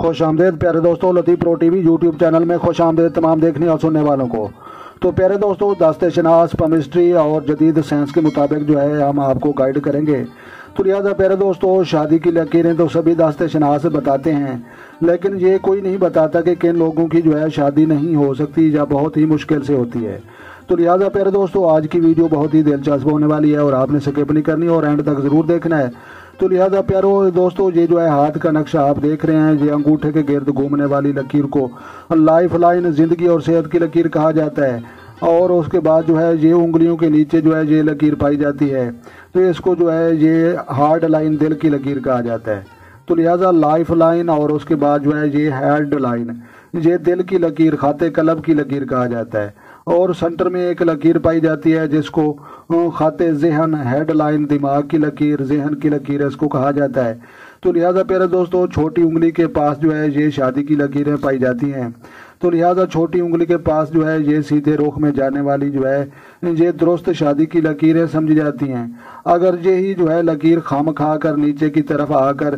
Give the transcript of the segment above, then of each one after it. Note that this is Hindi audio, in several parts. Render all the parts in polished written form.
खुश आमदेद प्यारे दोस्तों, लतीफ़ प्रो टीवी यूट्यूब चैनल में खुश आमदेद तमाम देखने और सुनने वालों को। तो प्यारे दोस्तों, दास्ते-ए-शनास केमिस्ट्री और जदीद साइंस के मुताबिक जो है हम आपको गाइड करेंगे। तो लिहाजा प्यारे दोस्तों, शादी की लकीरें तो सभी दास्ते-ए-शनास बताते हैं, लेकिन ये कोई नहीं बताता कि किन लोगों की जो है शादी नहीं हो सकती या बहुत ही मुश्किल से होती है। तो लिहाजा प्यारे दोस्तों, आज की वीडियो बहुत ही दिलचस्प होने वाली है और आपने स्किप नहीं करनी और एंड तक ज़रूर देखना है। तो लिहाजा प्यारो दोस्तों, ये जो है हाथ का नक्शा आप देख रहे हैं, ये अंगूठे के गिर्द घूमने वाली लकीर को लाइफ लाइन, जिंदगी और सेहत की लकीर कहा जाता है। और उसके बाद जो है ये उंगलियों के नीचे जो है ये लकीर पाई जाती है, तो इसको जो है ये हार्ड लाइन, दिल की लकीर कहा जाता है। तो लिहाजा लाइफ लाइन और उसके बाद जो है ये हेड लाइन, ये दिल की लकीर, खाते कलब की लकीर कहा जाता है। और सेंटर में एक लकीर पाई जाती है जिसको खाते जहन, हेड लाइन, दिमाग की लकीर, जहन की लकीर इसको कहा जाता है। तो लिहाजा प्यारे दोस्तों, छोटी उंगली के पास जो है ये शादी की लकीरें पाई जाती हैं। तो लिहाजा छोटी उंगली के पास जो है ये सीधे रुख में जाने वाली जो है ये दुरुस्त शादी की लकीरें समझी जाती हैं। अगर यही जो है लकीर खाम खा कर नीचे की तरफ आकर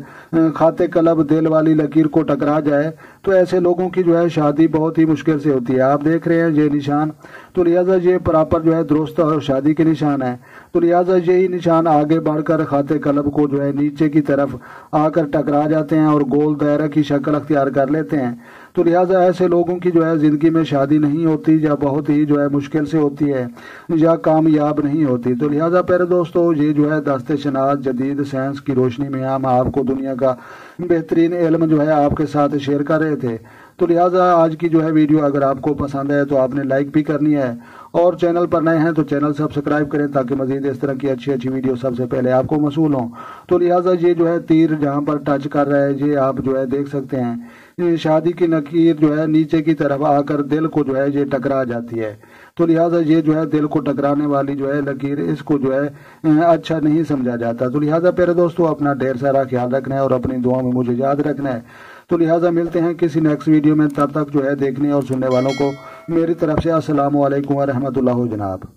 खाते कलब, दिल वाली लकीर को टकरा जाए तो ऐसे लोगों की जो है शादी बहुत ही मुश्किल से होती है। आप देख रहे हैं ये निशान, तो लिहाजा ये प्रॉपर जो है दुरुस्त और शादी के निशान है। तो लिहाजा यही निशान आगे बढ़कर खाते कलब को जो है नीचे की तरफ आकर टकरा जाते हैं और गोल दायरा की शक्ल अख्तियार कर लेते हैं। तो लिहाजा ऐसे लोगों की जो है जिंदगी में शादी नहीं होती या बहुत ही जो है मुश्किल से होती है या कामयाब नहीं होती। तो लिहाजा प्यारे दोस्तों, ये जो है दास्ते-ए-शनास जदीद साइंस की रोशनी में हम आपको दुनिया का बेहतरीन इल्म जो है आपके साथ शेयर कर रहे थे। तो लिहाजा आज की जो है वीडियो अगर आपको पसंद है तो आपने लाइक भी करनी है और चैनल पर नए हैं तो चैनल सब्सक्राइब करें ताकि मजीद इस तरह की अच्छी अच्छी वीडियो सबसे पहले आपको मसूल हों। तो लिहाजा ये जो है तीर जहां पर टच कर रहा है ये आप जो है देख सकते हैं, ये शादी की लकीर जो है नीचे की तरफ आकर दिल को जो है ये टकरा जाती है। तो लिहाजा ये जो है दिल को टकराने वाली जो है लकीर, इसको जो है अच्छा नहीं समझा जाता। तो लिहाजा प्यारे दोस्तों, अपना ढेर सारा ख्याल रखना है और अपनी दुआ में मुझे याद रखना है। तो लिहाजा मिलते हैं किसी नेक्स्ट वीडियो में, तब तक जो है देखने और सुनने वालों को मेरी तरफ से अस्सलाम वालेकुम व रहमतुल्लाह जनाब।